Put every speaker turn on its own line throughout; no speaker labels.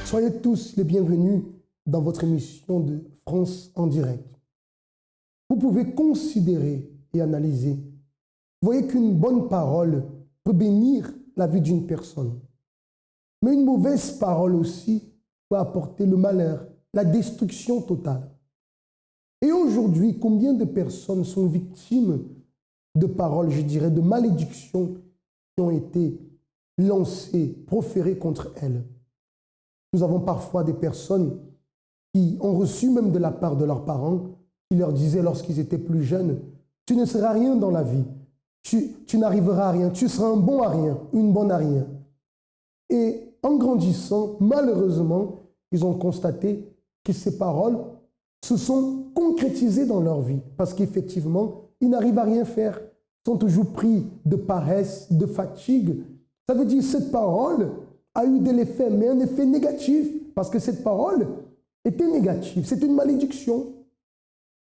Soyez tous les bienvenus dans votre émission de France en direct. Vous pouvez considérer et analyser. Vous voyez qu'une bonne parole peut bénir la vie d'une personne. Mais une mauvaise parole aussi peut apporter le malheur, la destruction totale. Et aujourd'hui, combien de personnes sont victimes de paroles, je dirais, de malédictions qui ont été lancées, proférées contre elles? Nous avons parfois des personnes qui ont reçu même de la part de leurs parents, qui leur disaient lorsqu'ils étaient plus jeunes, « Tu ne seras rien dans la vie, tu n'arriveras à rien, tu seras un bon à rien, une bonne à rien. » Et en grandissant, malheureusement, ils ont constaté que ces paroles se sont concrétisées dans leur vie, parce qu'effectivement, ils n'arrivent à rien faire, ils sont toujours pris de paresse, de fatigue. Ça veut dire que cette parole a eu de l'effet, mais un effet négatif, parce que cette parole était négative, c'est une malédiction.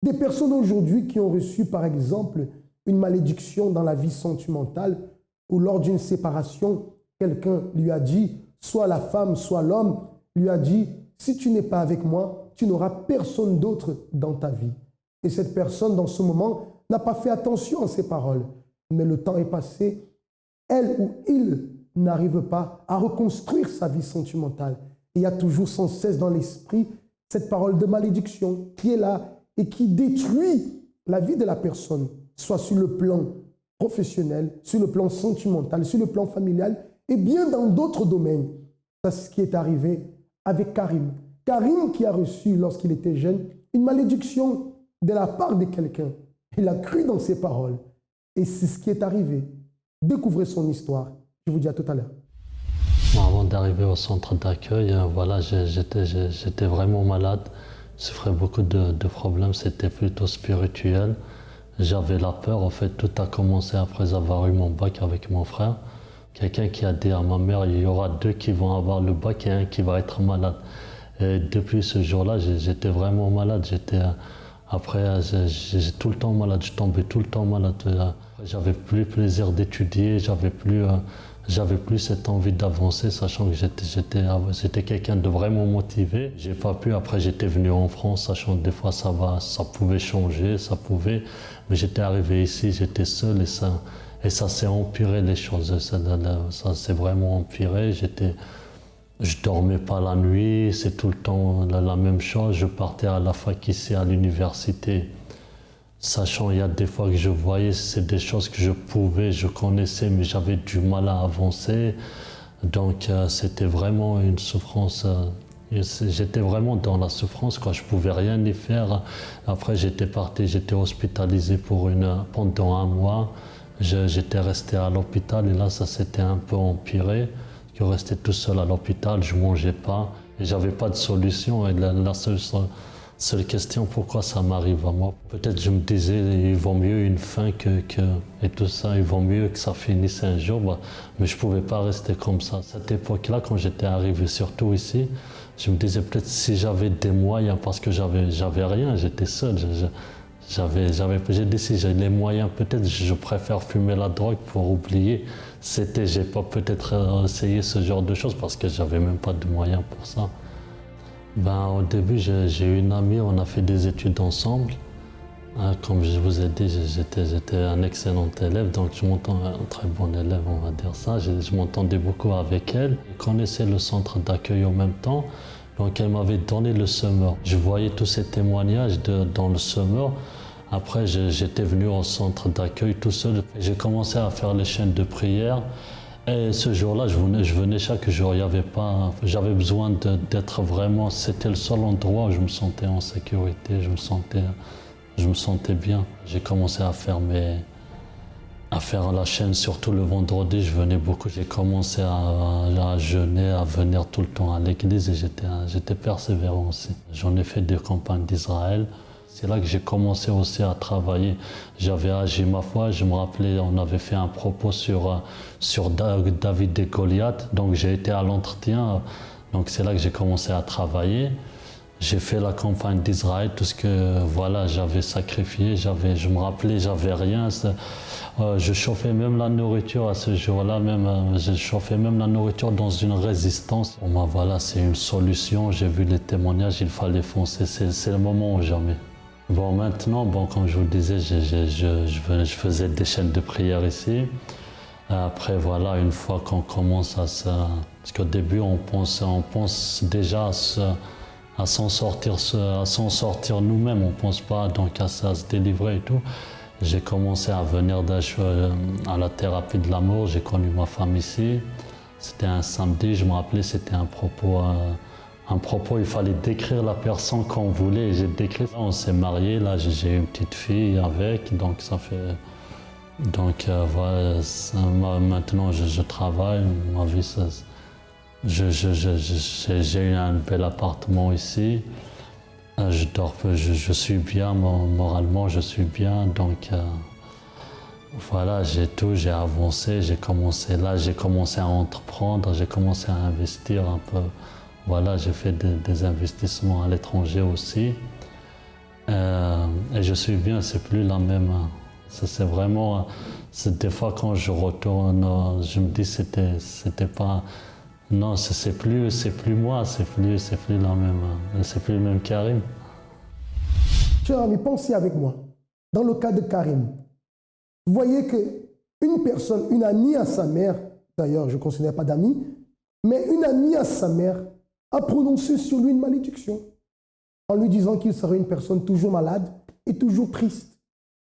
Des personnes aujourd'hui qui ont reçu, par exemple, une malédiction dans la vie sentimentale, ou lors d'une séparation, quelqu'un lui a dit, soit la femme, soit l'homme, lui a dit, si tu n'es pas avec moi, tu n'auras personne d'autre dans ta vie. Et cette personne, dans ce moment, n'a pas fait attention à ces paroles. Mais le temps est passé, elle ou il n'arrive pas à reconstruire sa vie sentimentale. Et il y a toujours sans cesse dans l'esprit cette parole de malédiction qui est là et qui détruit la vie de la personne, soit sur le plan professionnel, sur le plan sentimental, sur le plan familial et bien dans d'autres domaines. C'est ce qui est arrivé avec Karim. Karim qui a reçu, lorsqu'il était jeune, une malédiction de la part de quelqu'un. Il a cru dans ses paroles. Et c'est ce qui est arrivé. Découvrez son histoire. Je vous dis à tout à l'heure.
Avant d'arriver au centre d'accueil, voilà, j'étais vraiment malade. Je souffrais beaucoup de problèmes. C'était plutôt spirituel. J'avais la peur. En fait, tout a commencé après avoir eu mon bac avec mon frère. Quelqu'un qui a dit à ma mère, il y aura 2 qui vont avoir le bac et 1 qui va être malade. Et depuis ce jour-là, j'étais vraiment malade. Après, j'étais tout le temps malade, je tombais tout le temps malade. J'avais plus plaisir d'étudier, j'avais plus cette envie d'avancer, sachant que j'étais quelqu'un de vraiment motivé. J'ai pas pu, après j'étais venu en France, sachant que des fois ça pouvait changer, mais j'étais arrivé ici, j'étais seul et ça s'est empiré les choses, ça s'est vraiment empiré. Je dormais pas la nuit, c'est tout le temps la même chose. Je partais à la fac ici, à l'université, sachant il y a des fois que je voyais, c'est des choses que je connaissais, mais j'avais du mal à avancer. Donc c'était vraiment une souffrance. J'étais vraiment dans la souffrance, quoi. Je pouvais rien y faire. Après j'étais hospitalisé pendant 1 mois. J'étais resté à l'hôpital et là ça s'était un peu empiré. Je restais tout seul à l'hôpital, je ne mangeais pas et je n'avais pas de solution. Et la seule question, pourquoi ça m'arrive à moi? Peut-être je me disais, il vaut mieux une fin et tout ça, il vaut mieux que ça finisse un jour, mais je ne pouvais pas rester comme ça. À cette époque-là, quand j'étais arrivé surtout ici, je me disais peut-être si j'avais des moyens, parce que j'avais rien, j'étais seul. J'ai dit si j'ai les moyens, peut-être je préfère fumer la drogue pour oublier. J'ai pas peut-être essayé ce genre de choses parce que j'avais même pas de moyens pour ça. Au début, j'ai eu une amie, on a fait des études ensemble. Comme je vous ai dit, j'étais un excellent élève, donc un très bon élève, on va dire ça. Je m'entendais beaucoup avec elle. Je connaissais le centre d'accueil en même temps, donc elle m'avait donné le summer. Je voyais tous ces témoignages dans le summer. Après, j'étais venu au centre d'accueil tout seul. J'ai commencé à faire les chaînes de prière. Et ce jour-là, je venais chaque jour. J'avais besoin d'être vraiment... C'était le seul endroit où je me sentais en sécurité, je me sentais bien. J'ai commencé à faire la chaîne, surtout le vendredi, je venais beaucoup. J'ai commencé à jeûner, à venir tout le temps à l'église et j'étais persévérant aussi. J'en ai fait des campagnes d'Israël. C'est là que j'ai commencé aussi à travailler. J'avais agi ma foi, je me rappelais, on avait fait un propos sur David et Goliath, donc j'ai été à l'entretien, donc c'est là que j'ai commencé à travailler. J'ai fait la campagne d'Israël, tout ce que voilà, j'avais sacrifié, je me rappelais, j'avais rien. Je chauffais même la nourriture à ce jour-là, je chauffais même la nourriture dans une résistance. Pour moi, voilà, c'est une solution. J'ai vu les témoignages, il fallait foncer. C'est le moment ou jamais. Bon, maintenant, comme je vous le disais, je faisais des chaînes de prière ici. Après, voilà, une fois qu'on commence à se... Parce qu'au début, on pense déjà à s'en sortir nous-mêmes. On ne pense pas donc à se délivrer et tout. J'ai commencé à venir à la thérapie de l'amour. J'ai connu ma femme ici. C'était un samedi, je me rappelais, c'était un propos, il fallait décrire la personne qu'on voulait. Et j'ai décrit ça. On s'est mariés, là j'ai une petite fille avec, donc ça fait... Donc voilà, maintenant je travaille, ma vie, j'ai eu un bel appartement ici. Je suis bien, moralement je suis bien, donc voilà, j'ai avancé, j'ai commencé à entreprendre, j'ai commencé à investir un peu. Voilà, j'ai fait des investissements à l'étranger aussi. Et je suis bien, c'est plus la même. C'est vraiment, des fois quand je retourne, je me dis c'était pas, non, c'est plus moi, c'est plus la même, c'est plus le même Karim.
Cher ami, pensez avec moi. Dans le cas de Karim, vous voyez qu'une personne, une amie à sa mère, d'ailleurs je ne considère pas d'amie, mais une amie à sa mère a prononcé sur lui une malédiction en lui disant qu'il serait une personne toujours malade et toujours triste.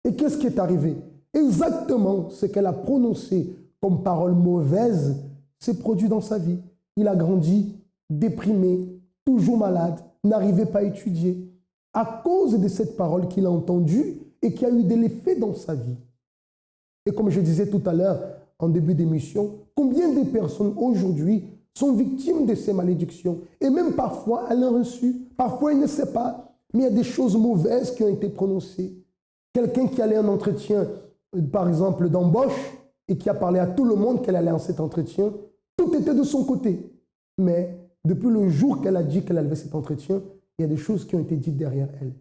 Et qu'est-ce qui est arrivé? Exactement ce qu'elle a prononcé comme parole mauvaise s'est produit dans sa vie. Il a grandi déprimé, toujours malade, n'arrivait pas à étudier, à cause de cette parole qu'il a entendue et qui a eu de l'effet dans sa vie. Et comme je disais tout à l'heure, en début d'émission, combien de personnes aujourd'hui sont victimes de ces malédictions? Et même parfois, elle l'a reçu. Parfois, elle ne sait pas, mais il y a des choses mauvaises qui ont été prononcées. Quelqu'un qui allait à un entretien, par exemple, d'embauche, et qui a parlé à tout le monde qu'elle allait à cet entretien, tout était de son côté. Mais depuis le jour qu'elle a dit qu'elle allait à cet entretien, il y a des choses qui ont été dites derrière elle.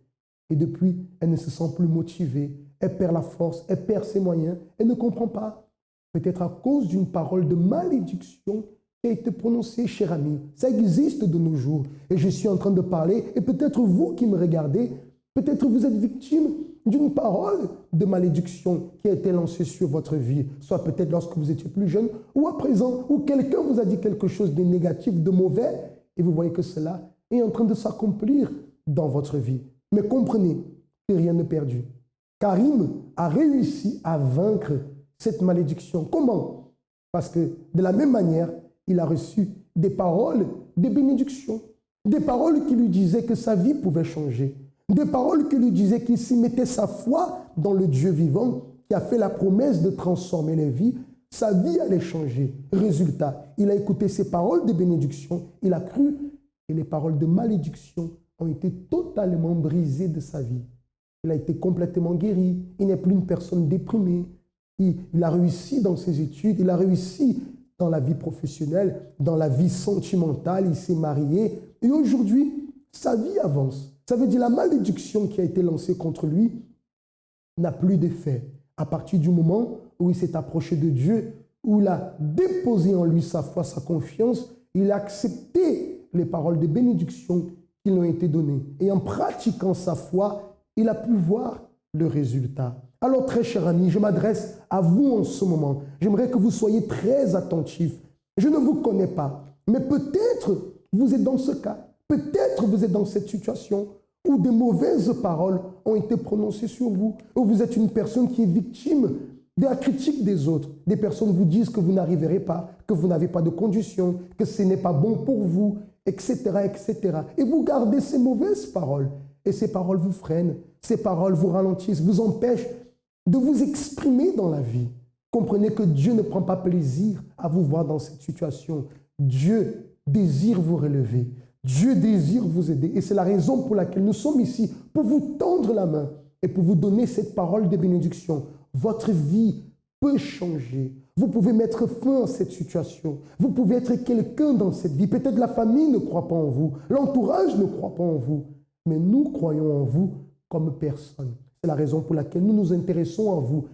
Et depuis, elle ne se sent plus motivée, elle perd la force, elle perd ses moyens, elle ne comprend pas. Peut-être à cause d'une parole de malédiction qui a été prononcée, cher ami. Ça existe de nos jours. Et je suis en train de parler, et peut-être vous qui me regardez, peut-être vous êtes victime d'une parole de malédiction qui a été lancée sur votre vie, soit peut-être lorsque vous étiez plus jeune, ou à présent, où quelqu'un vous a dit quelque chose de négatif, de mauvais, et vous voyez que cela est en train de s'accomplir dans votre vie. Mais comprenez que rien n'est perdu. Karim a réussi à vaincre cette malédiction. Comment? Parce que de la même manière, il a reçu des paroles de bénédiction, des paroles qui lui disaient que sa vie pouvait changer, des paroles qui lui disaient qu'il s'y mettait sa foi dans le Dieu vivant qui a fait la promesse de transformer les vies. Sa vie allait changer. Résultat, il a écouté ces paroles de bénédiction, il a cru et les paroles de malédiction ont été totalement brisées de sa vie. Il a été complètement guéri. Il n'est plus une personne déprimée. Il a réussi dans ses études, il a réussi dans la vie professionnelle, dans la vie sentimentale, il s'est marié. Et aujourd'hui, sa vie avance. Ça veut dire la malédiction qui a été lancée contre lui n'a plus d'effet. À partir du moment où il s'est approché de Dieu, où il a déposé en lui sa foi, sa confiance, il a accepté les paroles de bénédiction qui lui ont été données. Et en pratiquant sa foi, il a pu voir le résultat. Alors, très cher ami, je m'adresse à vous en ce moment. J'aimerais que vous soyez très attentifs. Je ne vous connais pas, mais peut-être vous êtes dans ce cas. Peut-être vous êtes dans cette situation où de mauvaises paroles ont été prononcées sur vous, où vous êtes une personne qui est victime de la critique des autres. Des personnes vous disent que vous n'arriverez pas, que vous n'avez pas de conditions, que ce n'est pas bon pour vous, etc., etc. Et vous gardez ces mauvaises paroles. Et ces paroles vous freinent, ces paroles vous ralentissent, vous empêchent de vous exprimer dans la vie. Comprenez que Dieu ne prend pas plaisir à vous voir dans cette situation. Dieu désire vous relever. Dieu désire vous aider. Et c'est la raison pour laquelle nous sommes ici, pour vous tendre la main et pour vous donner cette parole de bénédiction. Votre vie peut changer. Vous pouvez mettre fin à cette situation. Vous pouvez être quelqu'un dans cette vie. Peut-être la famille ne croit pas en vous, l'entourage ne croit pas en vous, mais nous croyons en vous comme personne. C'est la raison pour laquelle nous nous intéressons à vous,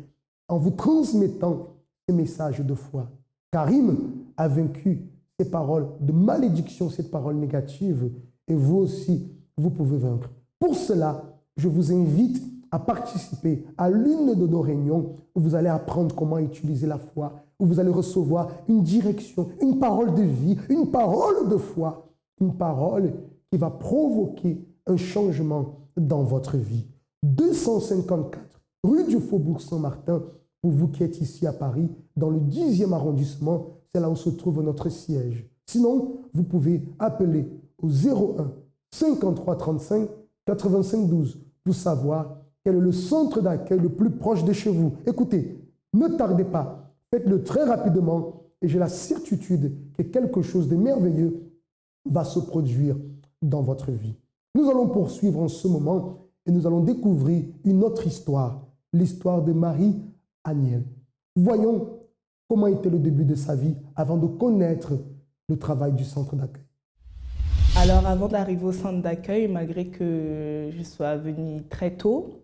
en vous transmettant ces messages de foi. Karim a vaincu ces paroles de malédiction, cette parole négative, et vous aussi, vous pouvez vaincre. Pour cela, je vous invite à participer à l'une de nos réunions où vous allez apprendre comment utiliser la foi, où vous allez recevoir une direction, une parole de vie, une parole de foi, une parole qui va provoquer un changement dans votre vie. 254 rue du Faubourg Saint-Martin, pour vous qui êtes ici à Paris, dans le 10e arrondissement, c'est là où se trouve notre siège. Sinon, vous pouvez appeler au 01 53 35 85 12 pour savoir quel est le centre d'accueil le plus proche de chez vous. Écoutez, ne tardez pas, faites-le très rapidement et j'ai la certitude que quelque chose de merveilleux va se produire dans votre vie. Nous allons poursuivre en ce moment et nous allons découvrir une autre histoire, l'histoire de Marie-Aniel. Voyons comment était le début de sa vie avant de connaître le travail du centre d'accueil.
Alors avant d'arriver au centre d'accueil, malgré que je sois venue très tôt,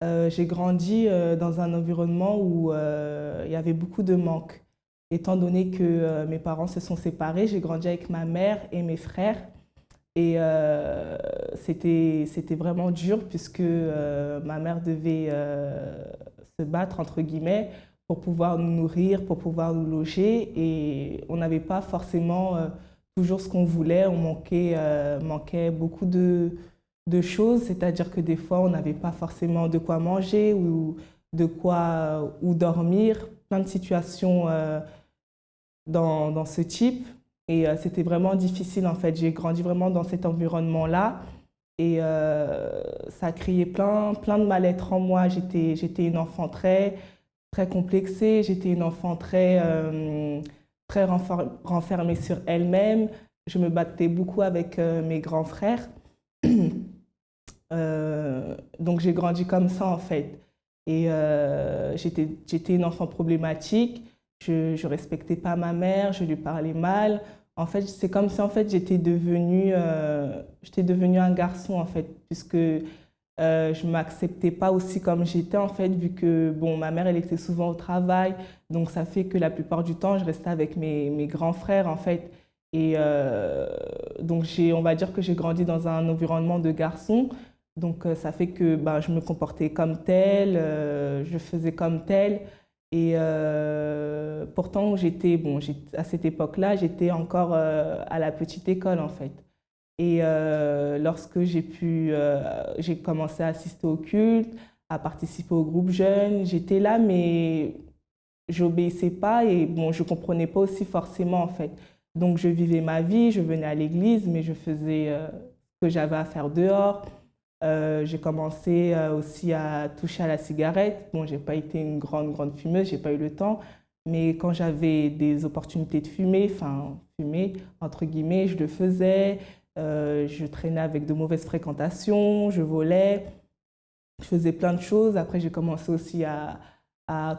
j'ai grandi dans un environnement où il y avait beaucoup de manques. Étant donné que mes parents se sont séparés, j'ai grandi avec ma mère et mes frères. Et c'était vraiment dur puisque ma mère devait se battre, entre guillemets, pour pouvoir nous nourrir, pour pouvoir nous loger. Et on n'avait pas forcément toujours ce qu'on voulait. On manquait beaucoup de choses, c'est-à-dire que des fois, on n'avait pas forcément de quoi manger ou dormir. Plein de situations dans ce type. Et c'était vraiment difficile, en fait. J'ai grandi vraiment dans cet environnement-là. Et ça a créé plein de mal-être en moi. J'étais une enfant très complexée. J'étais une enfant très renfermée sur elle-même. Je me battais beaucoup avec mes grands frères. Donc j'ai grandi comme ça, en fait. Et j'étais une enfant problématique. Je ne respectais pas ma mère, je lui parlais mal. En fait, c'est comme si en fait, j'étais devenue un garçon, en fait, puisque je ne m'acceptais pas aussi comme j'étais, en fait, vu que bon, ma mère, elle était souvent au travail. Donc, ça fait que la plupart du temps, je restais avec mes grands frères, en fait. Et donc, on va dire que j'ai grandi dans un environnement de garçons. Donc, ça fait que je me comportais comme tel, je faisais comme tel. Et pourtant, à cette époque-là, j'étais encore à la petite école, en fait. Et lorsque j'ai commencé à assister au culte, à participer au groupe jeune, j'étais là, mais j'obéissais pas et bon, je comprenais pas aussi forcément, en fait. Donc, je vivais ma vie, je venais à l'église, mais je faisais ce que j'avais à faire dehors. J'ai commencé aussi à toucher à la cigarette. Bon, j'ai pas été une grande fumeuse, j'ai pas eu le temps. Mais quand j'avais des opportunités de fumer, entre guillemets, je le faisais. Je traînais avec de mauvaises fréquentations, je volais, je faisais plein de choses. Après, j'ai commencé aussi à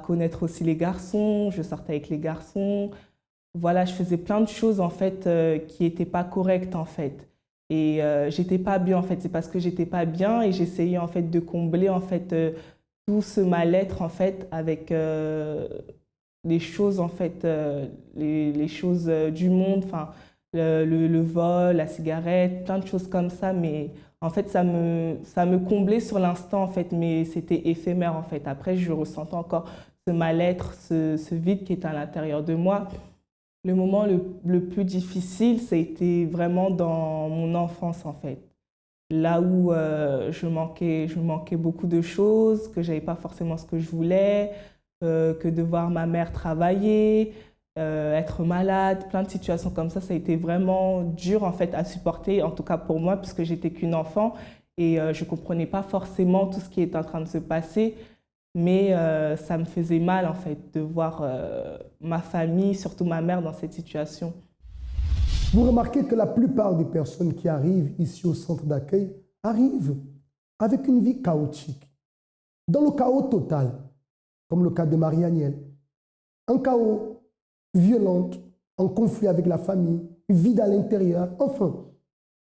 connaître aussi les garçons. Je sortais avec les garçons. Voilà, je faisais plein de choses en fait qui n'étaient pas correctes en fait. Et j'étais pas bien en fait, c'est parce que j'étais pas bien et j'essayais en fait de combler en fait tout ce mal-être en fait avec les choses en fait, les choses du monde, enfin le vol, la cigarette, plein de choses comme ça. Mais en fait ça me comblait sur l'instant en fait, mais c'était éphémère en fait. Après je ressentais encore ce mal-être, ce vide qui était à l'intérieur de moi. Le moment le plus difficile, ça a été vraiment dans mon enfance, en fait. Là où je manquais beaucoup de choses, que je n'avais pas forcément ce que je voulais, que de voir ma mère travailler, être malade, plein de situations comme ça a été vraiment dur, en fait, à supporter, en tout cas pour moi, puisque j'étais qu'une enfant et je ne comprenais pas forcément tout ce qui était en train de se passer. Mais ça me faisait mal, en fait, de voir ma famille, surtout ma mère, dans cette situation.
Vous remarquez que la plupart des personnes qui arrivent ici au centre d'accueil arrivent avec une vie chaotique. Dans le chaos total, comme le cas de Marie-Aniel, un chaos, violente, en conflit avec la famille, vide à l'intérieur, enfin,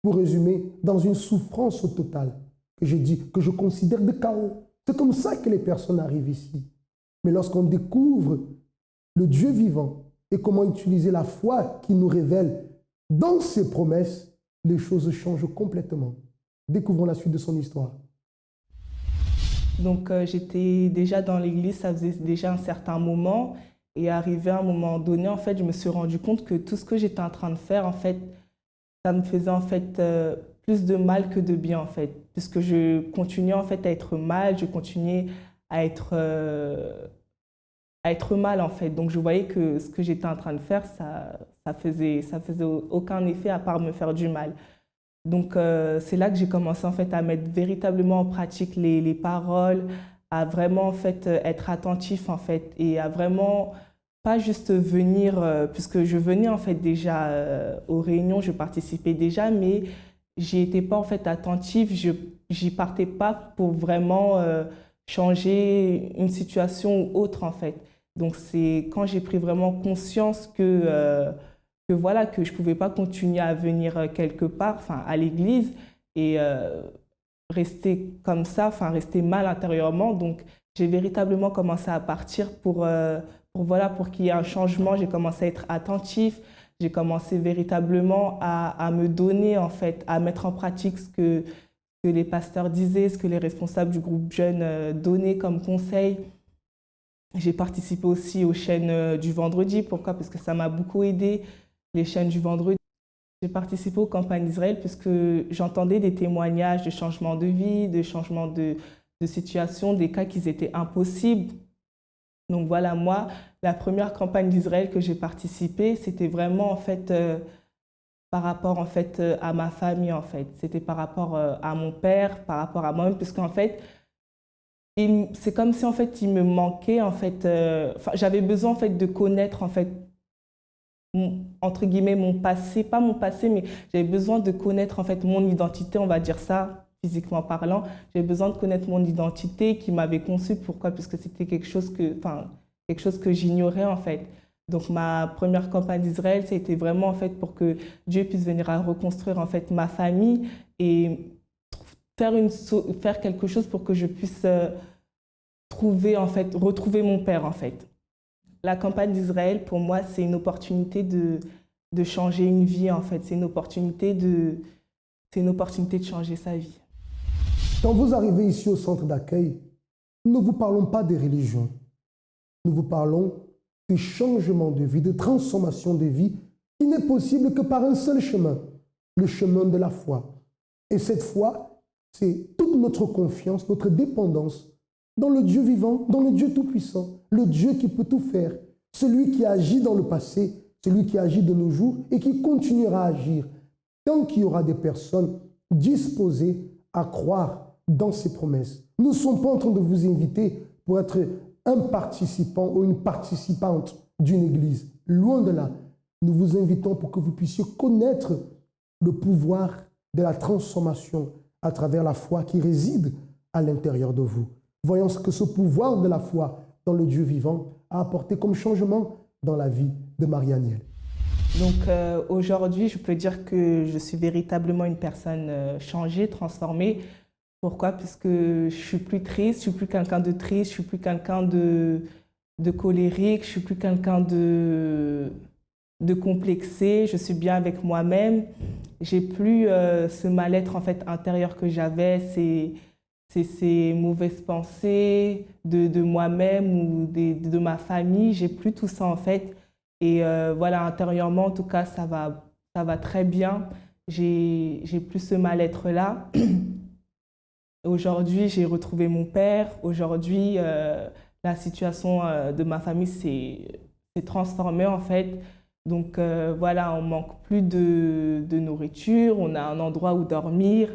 pour résumer, dans une souffrance totale que je considère de chaos. C'est comme ça que les personnes arrivent ici. Mais lorsqu'on découvre le Dieu vivant et comment utiliser la foi qui nous révèle dans ses promesses, les choses changent complètement. Découvrons la suite de son histoire.
Donc j'étais déjà dans l'église, ça faisait déjà un certain moment. Et arrivé à un moment donné, en fait, je me suis rendu compte que tout ce que j'étais en train de faire, en fait, ça me faisait en fait plus de mal que de bien, en fait. Puisque je continuais en fait à être mal, je continuais à être mal, en fait. Donc je voyais que ce que j'étais en train de faire, ça faisait aucun effet à part me faire du mal. Donc c'est là que j'ai commencé en fait à mettre véritablement en pratique les paroles, à vraiment en fait être attentif en fait et à vraiment pas juste venir, puisque je venais en fait déjà aux réunions, je participais déjà, mais j'y étais pas en fait attentive, j'y partais pas pour vraiment changer une situation ou autre en fait. Donc c'est quand j'ai pris vraiment conscience que voilà, que je ne pouvais pas continuer à venir quelque part, enfin à l'église, et rester comme ça, enfin rester mal intérieurement. Donc j'ai véritablement commencé à partir voilà, pour qu'il y ait un changement. J'ai commencé à être attentif, j'ai commencé véritablement à me donner, en fait, à mettre en pratique ce que les pasteurs disaient, ce que les responsables du groupe jeune donnaient comme conseil. J'ai participé aussi aux chaînes du vendredi. Pourquoi? Parce que ça m'a beaucoup aidé. Les chaînes du vendredi. J'ai participé aux campagnes d'Israël puisque j'entendais des témoignages de changement de vie, de changement de situation, des cas qui étaient impossibles. Donc voilà, moi, la première campagne d'Israël que j'ai participé, c'était vraiment en fait par rapport en fait à ma famille en fait. C'était par rapport à mon père, par rapport à moi-même, puisqu'en fait, c'est comme si en fait il me manquait en fait. J'avais besoin en fait de connaître en fait entre guillemets mon passé, pas mon passé, mais j'avais besoin de connaître en fait mon identité, on va dire ça, physiquement parlant. J'avais besoin de connaître mon identité qui m'avait conçue. Pourquoi? Puisque c'était quelque chose que j'ignorais en fait. Donc ma première campagne d'Israël, ça a été vraiment en fait pour que Dieu puisse venir à reconstruire en fait ma famille et faire quelque chose pour que je puisse retrouver mon père en fait. La campagne d'Israël, pour moi, c'est une opportunité de changer une vie, en fait. C'est une opportunité de changer sa vie.
Quand vous arrivez ici au centre d'accueil, nous ne vous parlons pas de religion. Nous vous parlons de changement de vie, de transformation de vie qui n'est possible que par un seul chemin, le chemin de la foi. Et cette foi, c'est toute notre confiance, notre dépendance dans le Dieu vivant, dans le Dieu tout-puissant, le Dieu qui peut tout faire, celui qui agit dans le passé, celui qui agit de nos jours et qui continuera à agir tant qu'il y aura des personnes disposées à croire dans ses promesses. Nous ne sommes pas en train de vous inviter pour être un participant ou une participante d'une église. Loin de là, nous vous invitons pour que vous puissiez connaître le pouvoir de la transformation à travers la foi qui réside à l'intérieur de vous. Voyons ce que ce pouvoir de la foi dans le Dieu vivant a apporté comme changement dans la vie de Marie-Aniel.
Donc aujourd'hui, je peux dire que je suis véritablement une personne changée, transformée. Pourquoi? Puisque je suis plus triste, je suis plus quelqu'un de triste, je suis plus quelqu'un de colérique, je suis plus quelqu'un de complexé, je suis bien avec moi-même. J'ai plus ce mal-être en fait intérieur que j'avais, ces mauvaises pensées de moi-même ou de ma famille. J'ai plus tout ça en fait. Et voilà, intérieurement, en tout cas, ça va très bien. J'ai plus ce mal-être-là. Aujourd'hui, j'ai retrouvé mon père. Aujourd'hui, la situation de ma famille s'est transformée en fait. Donc voilà, on manque plus de nourriture, on a un endroit où dormir,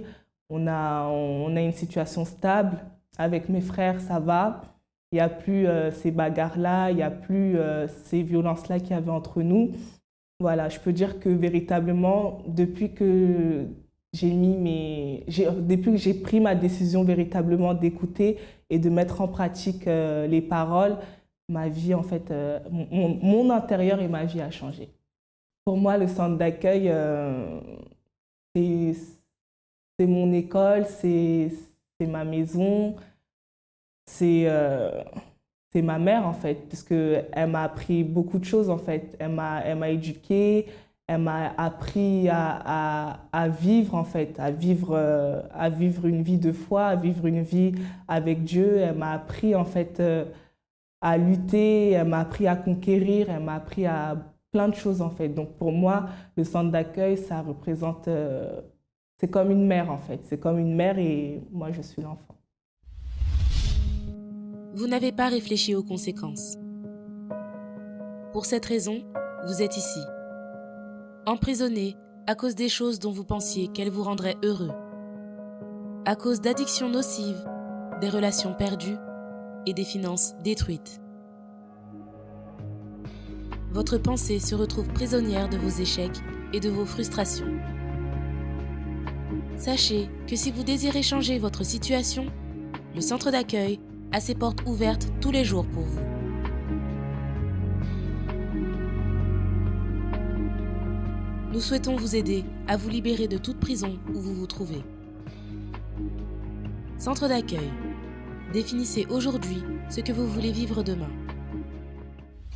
on a une situation stable. Avec mes frères, ça va. Il n'y a plus ces bagarres-là, il n'y a plus ces violences-là qu'il y avait entre nous. Voilà, je peux dire que véritablement, depuis que j'ai pris ma décision véritablement d'écouter et de mettre en pratique les paroles, ma vie, en fait, mon intérieur et ma vie a changé. Pour moi, le centre d'accueil, c'est mon école, c'est ma maison, c'est ma mère, en fait, parce qu'elle m'a appris beaucoup de choses, en fait. Elle m'a éduquée, elle m'a appris à vivre, en fait, à vivre une vie de foi, à vivre une vie avec Dieu. Elle m'a appris, en fait, à lutter, elle m'a appris à conquérir, elle m'a appris à plein de choses, en fait. Donc, pour moi, le centre d'accueil, ça représente... c'est comme une mère, en fait. C'est comme une mère et moi, je suis l'enfant.
Vous n'avez pas réfléchi aux conséquences. Pour cette raison, vous êtes ici. Emprisonné à cause des choses dont vous pensiez qu'elles vous rendraient heureux. À cause d'addictions nocives, des relations perdues et des finances détruites. Votre pensée se retrouve prisonnière de vos échecs et de vos frustrations. Sachez que si vous désirez changer votre situation, le centre d'accueil a ses portes ouvertes tous les jours pour vous. Nous souhaitons vous aider à vous libérer de toute prison où vous vous trouvez. Centre d'accueil. Définissez aujourd'hui ce que vous voulez vivre demain.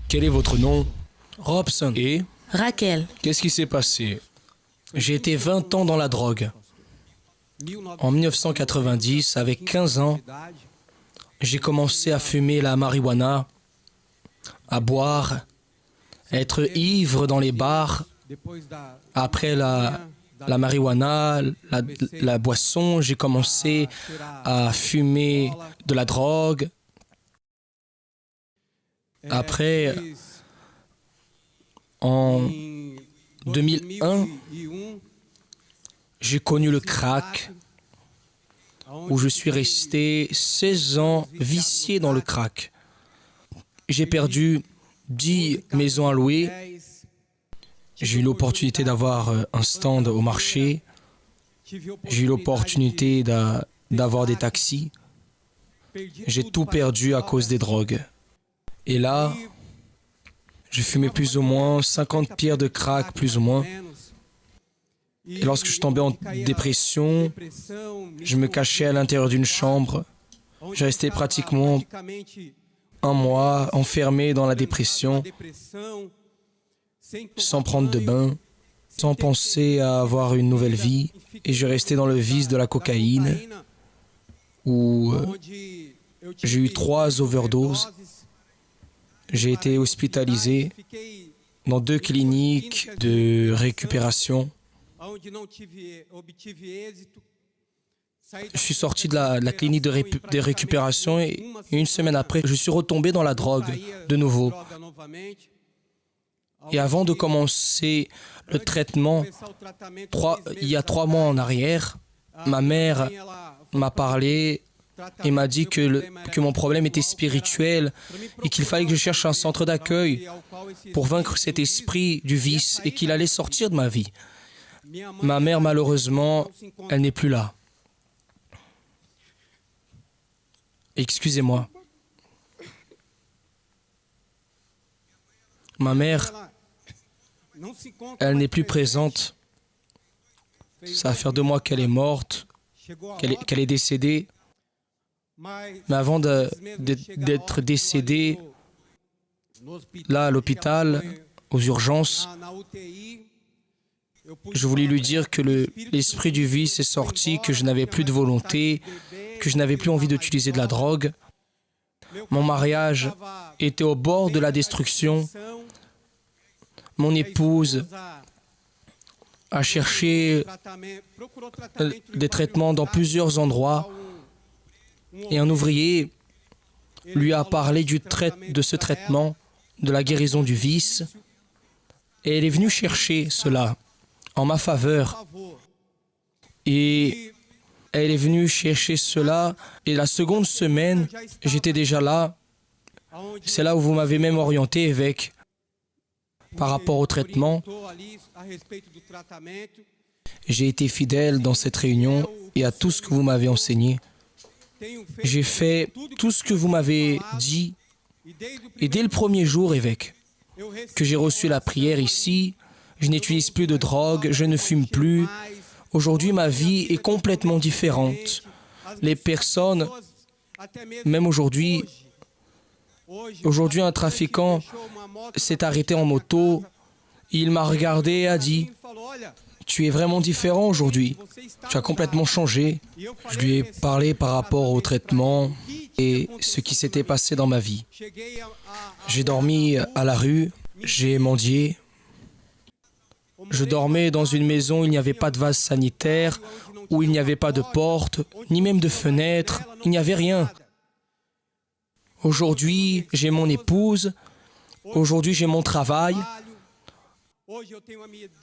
Quel est votre nom? Robson. Et?
Raquel.
Qu'est-ce qui s'est passé? J'ai été 20 ans dans la drogue. En 1990, avec 15 ans, j'ai commencé à fumer la marijuana, à boire, à être ivre dans les bars. Après la marijuana, la boisson, j'ai commencé à fumer de la drogue. Après, en 2001, j'ai connu le crack, où je suis resté 16 ans vicié dans le crack. J'ai perdu 10 maisons à louer. J'ai eu l'opportunité d'avoir un stand au marché. J'ai eu l'opportunité d'avoir des taxis. J'ai tout perdu à cause des drogues. Et là, je fumais plus ou moins 50 pierres de crack, plus ou moins. Et lorsque je tombais en dépression, je me cachais à l'intérieur d'une chambre. Je restais pratiquement un mois enfermé dans la dépression, sans prendre de bain, sans penser à avoir une nouvelle vie. Et je restais dans le vice de la cocaïne, où j'ai eu 3 overdoses. J'ai été hospitalisé dans 2 cliniques de récupération. Je suis sorti de la clinique de récupération et une semaine après, je suis retombé dans la drogue de nouveau. Et avant de commencer le traitement, il y a 3 mois en arrière, ma mère m'a parlé et m'a dit que mon problème était spirituel et qu'il fallait que je cherche un centre d'accueil pour vaincre cet esprit du vice et qu'il allait sortir de ma vie. Ma mère, malheureusement, elle n'est plus là. Excusez-moi. Ma mère, elle n'est plus présente. Ça va faire 2 mois qu'elle est morte, qu'elle est décédée. Mais avant d'être décédée, là, à l'hôpital, aux urgences, je voulais lui dire que l'esprit du vice est sorti, que je n'avais plus de volonté, que je n'avais plus envie d'utiliser de la drogue. Mon mariage était au bord de la destruction. Mon épouse a cherché des traitements dans plusieurs endroits et un ouvrier lui a parlé de ce traitement, de la guérison du vice, et elle est venue chercher cela en ma faveur. Et elle est venue chercher cela, et la seconde semaine, j'étais déjà là. C'est là où vous m'avez même orienté, évêque, par rapport au traitement. J'ai été fidèle dans cette réunion et à tout ce que vous m'avez enseigné. J'ai fait tout ce que vous m'avez dit Et dès le premier jour, évêque, que j'ai reçu la prière ici, je n'utilise plus de drogue, je ne fume plus. Aujourd'hui, ma vie est complètement différente. Les personnes, même aujourd'hui, un trafiquant s'est arrêté en moto. Il m'a regardé et a dit « Tu es vraiment différent aujourd'hui. Tu as complètement changé. » Je lui ai parlé par rapport au traitement et ce qui s'était passé dans ma vie. J'ai dormi à la rue, j'ai mendié. Je dormais dans une maison où il n'y avait pas de vase sanitaire, où il n'y avait pas de porte, ni même de fenêtre, il n'y avait rien. Aujourd'hui, j'ai mon épouse. Aujourd'hui, j'ai mon travail.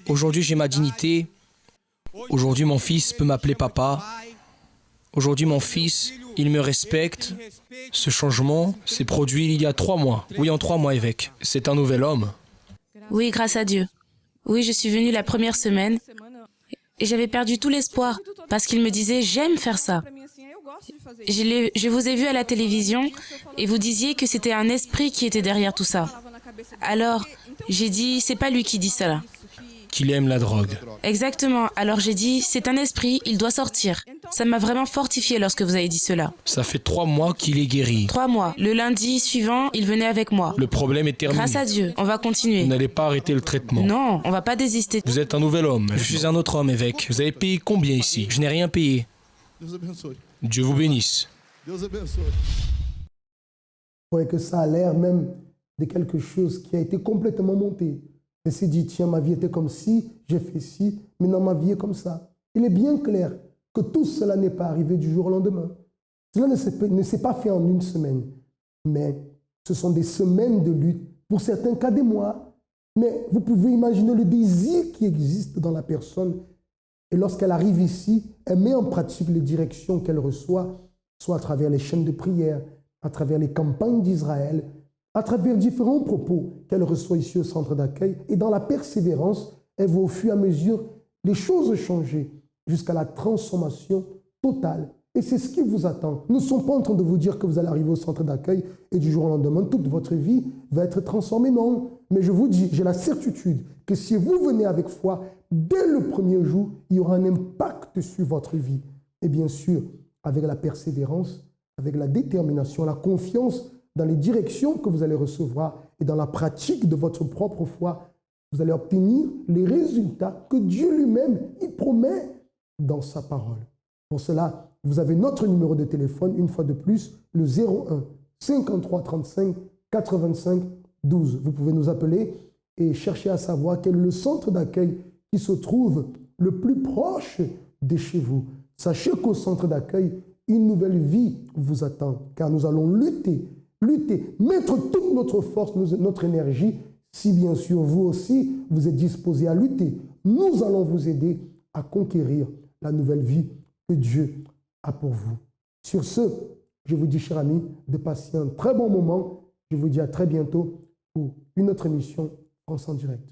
Aujourd'hui, j'ai ma dignité. Aujourd'hui, mon fils peut m'appeler papa. Aujourd'hui, mon fils, il me respecte. Ce changement s'est produit il y a 3 mois. Oui, en 3 mois, évêque. C'est un nouvel homme.
Oui, grâce à Dieu. Oui, je suis venue la première semaine et j'avais perdu tout l'espoir parce qu'il me disait « J'aime faire ça ». Je vous ai vu à la télévision et vous disiez que c'était un esprit qui était derrière tout ça. Alors, j'ai dit, c'est pas lui qui dit ça là.
Qu'il aime la drogue.
Exactement. Alors j'ai dit, c'est un esprit, il doit sortir. Ça m'a vraiment fortifié lorsque vous avez dit cela.
Ça fait 3 mois qu'il est guéri.
3 mois. Le lundi suivant, il venait avec moi.
Le problème est terminé.
Grâce à Dieu, on va continuer.
Vous n'allez pas arrêter le traitement.
Non, on va pas désister.
Vous êtes un nouvel homme. Je suis un autre homme, évêque. Vous avez payé combien ici? Je n'ai rien payé. Dieu vous bénisse.
Vous voyez que ça a l'air même de quelque chose qui a été complètement monté. Et s'est dit, tiens, ma vie était comme ci, j'ai fait ci, maintenant ma vie est comme ça. Il est bien clair que tout cela n'est pas arrivé du jour au lendemain. Cela ne s'est pas fait en une semaine, mais ce sont des semaines de lutte, pour certains cas des mois. Mais vous pouvez imaginer le désir qui existe dans la personne. Et lorsqu'elle arrive ici, elle met en pratique les directions qu'elle reçoit, soit à travers les chaînes de prière, à travers les campagnes d'Israël, à travers différents propos qu'elle reçoit ici au centre d'accueil. Et dans la persévérance, elle voit au fur et à mesure les choses changer jusqu'à la transformation totale. Et c'est ce qui vous attend. Nous ne sommes pas en train de vous dire que vous allez arriver au centre d'accueil et du jour au lendemain, toute votre vie va être transformée. Non. Mais je vous dis, j'ai la certitude que si vous venez avec foi, dès le premier jour, il y aura un impact sur votre vie. Et bien sûr, avec la persévérance, avec la détermination, la confiance dans les directions que vous allez recevoir et dans la pratique de votre propre foi, vous allez obtenir les résultats que Dieu lui-même y promet dans sa parole. Pour cela, vous avez notre numéro de téléphone, une fois de plus, le 01 53 35 85 12. Vous pouvez nous appeler et chercher à savoir quel est le centre d'accueil qui se trouve le plus proche de chez vous. Sachez qu'au centre d'accueil, une nouvelle vie vous attend, car nous allons lutter, mettre toute notre force, notre énergie, si bien sûr vous aussi, vous êtes disposés à lutter. Nous allons vous aider à conquérir la nouvelle vie que Dieu a pour vous. Sur ce, je vous dis, chers amis, de passer un très bon moment. Je vous dis à très bientôt pour une autre émission France en direct.